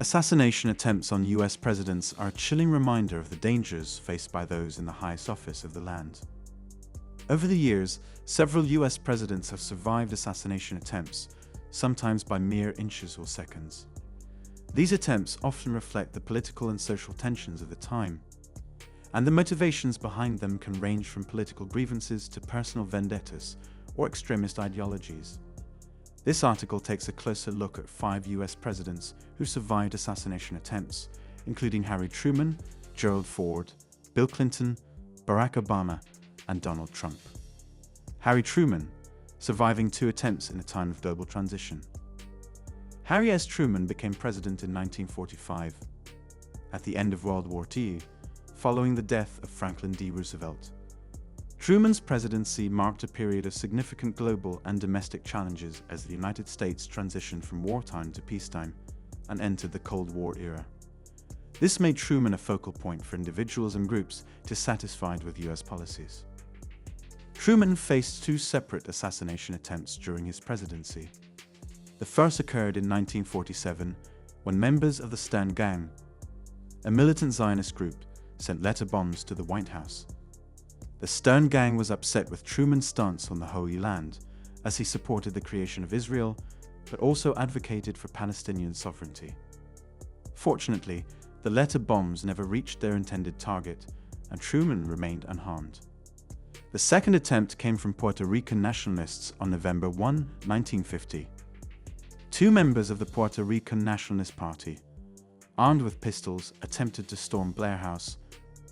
Assassination attempts on US presidents are a chilling reminder of the dangers faced by those in the highest office of the land. Over the years, several US presidents have survived assassination attempts, sometimes by mere inches or seconds. These attempts often reflect the political and social tensions of the time, and the motivations behind them can range from political grievances to personal vendettas or extremist ideologies. This article takes a closer look at 5 US presidents who survived assassination attempts, including Harry Truman, Gerald Ford, Bill Clinton, Barack Obama, and Donald Trump. Harry Truman, surviving 2 attempts in a time of global transition. Harry S. Truman became president in 1945, at the end of World War II, following the death of Franklin D. Roosevelt. Truman's presidency marked a period of significant global and domestic challenges as the United States transitioned from wartime to peacetime and entered the Cold War era. This made Truman a focal point for individuals and groups dissatisfied with US policies. Truman faced 2 separate assassination attempts during his presidency. The first occurred in 1947 when members of the Stern Gang, a militant Zionist group, sent letter bombs to the White House. The Stern Gang was upset with Truman's stance on the Holy Land, as he supported the creation of Israel, but also advocated for Palestinian sovereignty. Fortunately, the letter bombs never reached their intended target, and Truman remained unharmed. The second attempt came from Puerto Rican nationalists on November 1, 1950. 2 members of the Puerto Rican Nationalist Party, armed with pistols, attempted to storm Blair House,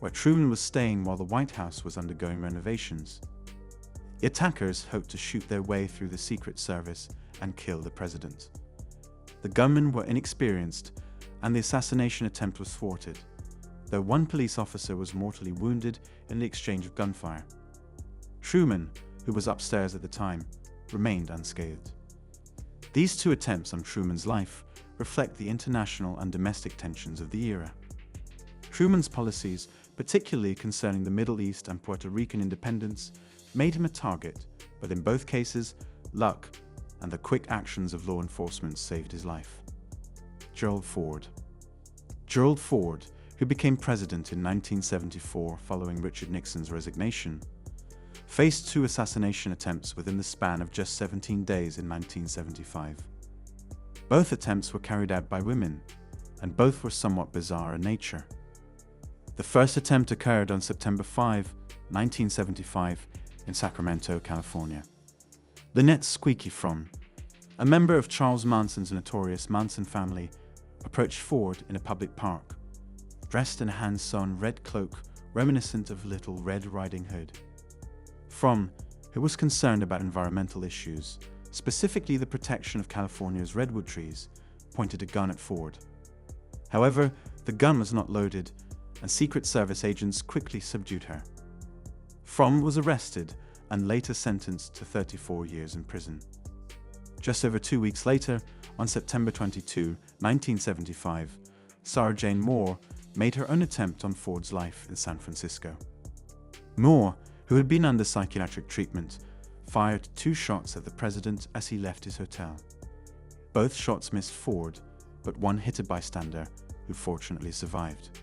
where Truman was staying while the White House was undergoing renovations. The attackers hoped to shoot their way through the Secret Service and kill the president. The gunmen were inexperienced, and the assassination attempt was thwarted, though 1 police officer was mortally wounded in the exchange of gunfire. Truman, who was upstairs at the time, remained unscathed. These 2 attempts on Truman's life reflect the international and domestic tensions of the era. Truman's policies, particularly concerning the Middle East and Puerto Rican independence, made him a target, but in both cases, luck and the quick actions of law enforcement saved his life. Gerald Ford. Gerald Ford, who became president in 1974 following Richard Nixon's resignation, faced 2 assassination attempts within the span of just 17 days in 1975. Both attempts were carried out by women, and both were somewhat bizarre in nature. The first attempt occurred on September 5, 1975, in Sacramento, California. Lynette "Squeaky" Fromm, a member of Charles Manson's notorious Manson family, approached Ford in a public park, dressed in a hand-sewn red cloak reminiscent of Little Red Riding Hood. Fromm, who was concerned about environmental issues, specifically the protection of California's redwood trees, pointed a gun at Ford. However, the gun was not loaded, and Secret Service agents quickly subdued her. Fromm was arrested and later sentenced to 34 years in prison. Just over 2 weeks later, on September 22, 1975, Sarah Jane Moore made her own attempt on Ford's life in San Francisco. Moore, who had been under psychiatric treatment, fired 2 shots at the president as he left his hotel. Both shots missed Ford, but one hit a bystander, who fortunately survived.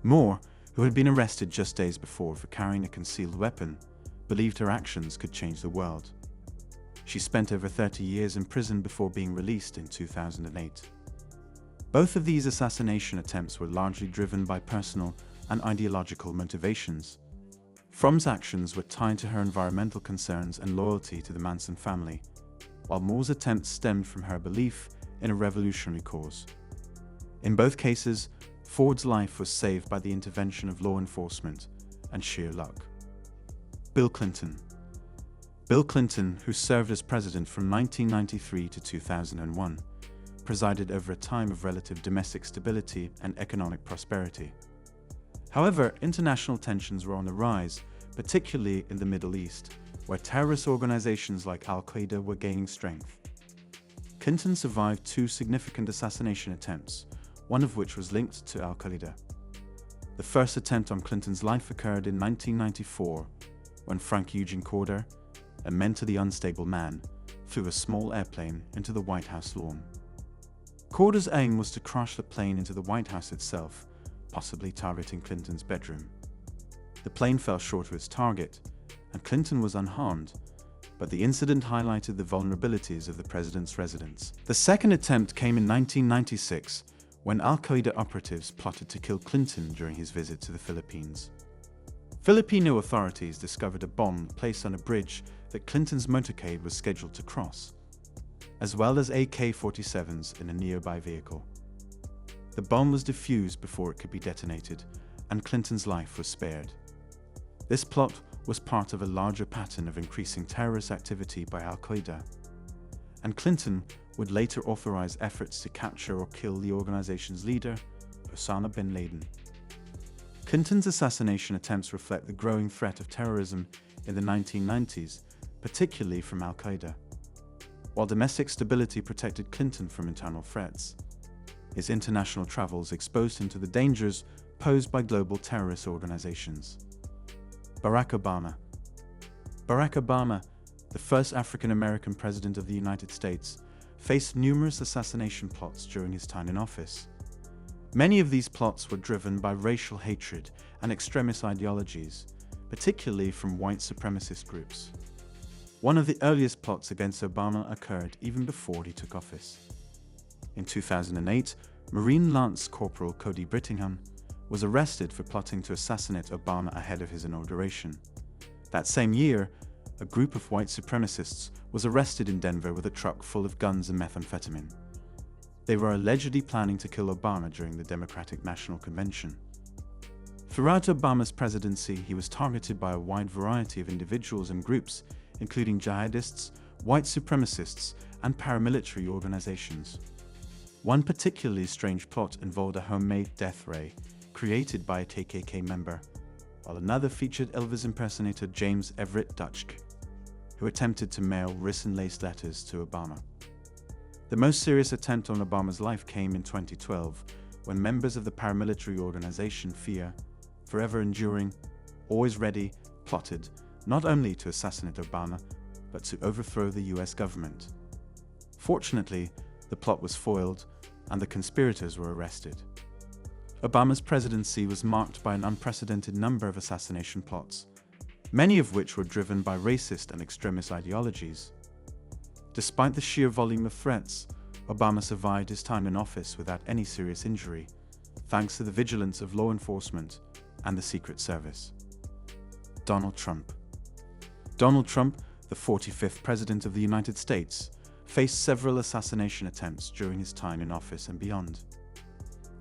Moore, who had been arrested just days before for carrying a concealed weapon, believed her actions could change the world. She spent over 30 years in prison before being released in 2008. Both of these assassination attempts were largely driven by personal and ideological motivations. Fromm's actions were tied to her environmental concerns and loyalty to the Manson family, while Moore's attempts stemmed from her belief in a revolutionary cause. In both cases, Ford's life was saved by the intervention of law enforcement and sheer luck. Bill Clinton. Bill Clinton, who served as president from 1993 to 2001, presided over a time of relative domestic stability and economic prosperity. However, international tensions were on the rise, particularly in the Middle East, where terrorist organizations like Al-Qaeda were gaining strength. Clinton survived 2 significant assassination attempts, one of which was linked to Al-Qaeda. The first attempt on Clinton's life occurred in 1994, when Frank Eugene Corder, a mentally unstable man, flew a small airplane into the White House lawn. Corder's aim was to crash the plane into the White House itself, possibly targeting Clinton's bedroom. The plane fell short of its target, and Clinton was unharmed, but the incident highlighted the vulnerabilities of the president's residence. The second attempt came in 1996, when Al-Qaeda operatives plotted to kill Clinton during his visit to the Philippines. Filipino authorities discovered a bomb placed on a bridge that Clinton's motorcade was scheduled to cross, as well as AK-47s in a nearby vehicle. The bomb was defused before it could be detonated, and Clinton's life was spared. This plot was part of a larger pattern of increasing terrorist activity by Al-Qaeda, and Clinton would later authorize efforts to capture or kill the organization's leader, Osama bin Laden. Clinton's assassination attempts reflect the growing threat of terrorism in the 1990s, particularly from Al-Qaeda. While domestic stability protected Clinton from internal threats, his international travels exposed him to the dangers posed by global terrorist organizations. Barack Obama. Barack Obama, the first African-American president of the United States, faced numerous assassination plots during his time in office. Many of these plots were driven by racial hatred and extremist ideologies, particularly from white supremacist groups. One of the earliest plots against Obama occurred even before he took office. In 2008, Marine Lance Corporal Cody Brittingham was arrested for plotting to assassinate Obama ahead of his inauguration. That same year, a group of white supremacists was arrested in Denver with a truck full of guns and methamphetamine. They were allegedly planning to kill Obama during the Democratic National Convention. Throughout Obama's presidency, he was targeted by a wide variety of individuals and groups, including jihadists, white supremacists, and paramilitary organizations. One particularly strange plot involved a homemade death ray created by a KKK member, while another featured Elvis impersonator James Everett Dutschke, who attempted to mail ricin-laced letters to Obama. The most serious attempt on Obama's life came in 2012, when members of the paramilitary organization FIA, Forever Enduring, Always Ready, plotted not only to assassinate Obama, but to overthrow the US government. Fortunately, the plot was foiled, and the conspirators were arrested. Obama's presidency was marked by an unprecedented number of assassination plots, many of which were driven by racist and extremist ideologies. Despite the sheer volume of threats, Obama survived his time in office without any serious injury, thanks to the vigilance of law enforcement and the Secret Service. Donald Trump. Donald Trump, the 45th President of the United States, faced several assassination attempts during his time in office and beyond.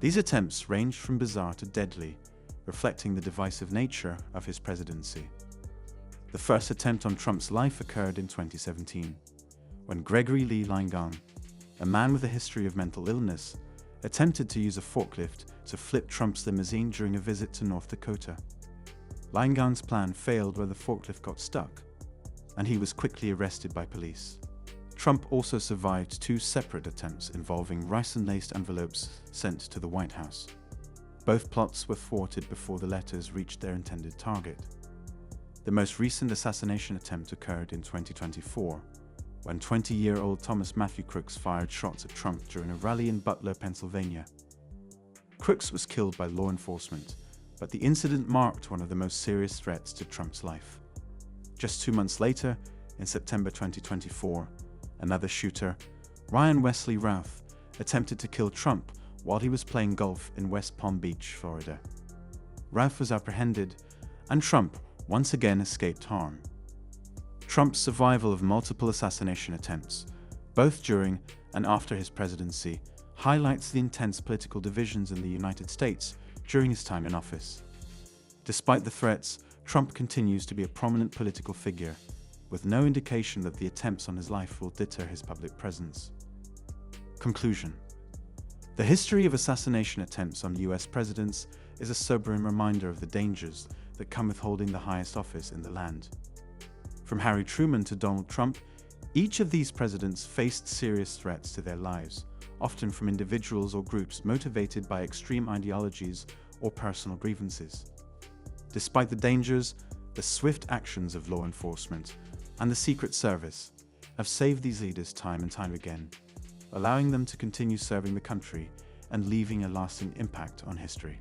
These attempts ranged from bizarre to deadly, reflecting the divisive nature of his presidency. The first attempt on Trump's life occurred in 2017, when Gregory Lee Langan, a man with a history of mental illness, attempted to use a forklift to flip Trump's limousine during a visit to North Dakota. Langan's plan failed when the forklift got stuck, and he was quickly arrested by police. Trump also survived two separate attempts involving ricin-laced envelopes sent to the White House. Both plots were thwarted before the letters reached their intended target. The most recent assassination attempt occurred in 2024, when 20-year-old Thomas Matthew Crooks fired shots at Trump during a rally in Butler, Pennsylvania. Crooks was killed by law enforcement, but the incident marked one of the most serious threats to Trump's life. Just 2 months later, in September 2024, another shooter, Ryan Wesley Routh, attempted to kill Trump while he was playing golf in West Palm Beach, Florida. Routh was apprehended, and Trump once again escaped harm. Trump's survival of multiple assassination attempts, both during and after his presidency, highlights the intense political divisions in the United States during his time in office. Despite the threats, Trump continues to be a prominent political figure, with no indication that the attempts on his life will deter his public presence. Conclusion. The history of assassination attempts on US presidents is a sobering reminder of the dangers that come with holding the highest office in the land. From Harry Truman to Donald Trump, each of these presidents faced serious threats to their lives, often from individuals or groups motivated by extreme ideologies or personal grievances. Despite the dangers, the swift actions of law enforcement and the Secret Service have saved these leaders time and time again. allowing them to continue serving the country and leaving a lasting impact on history.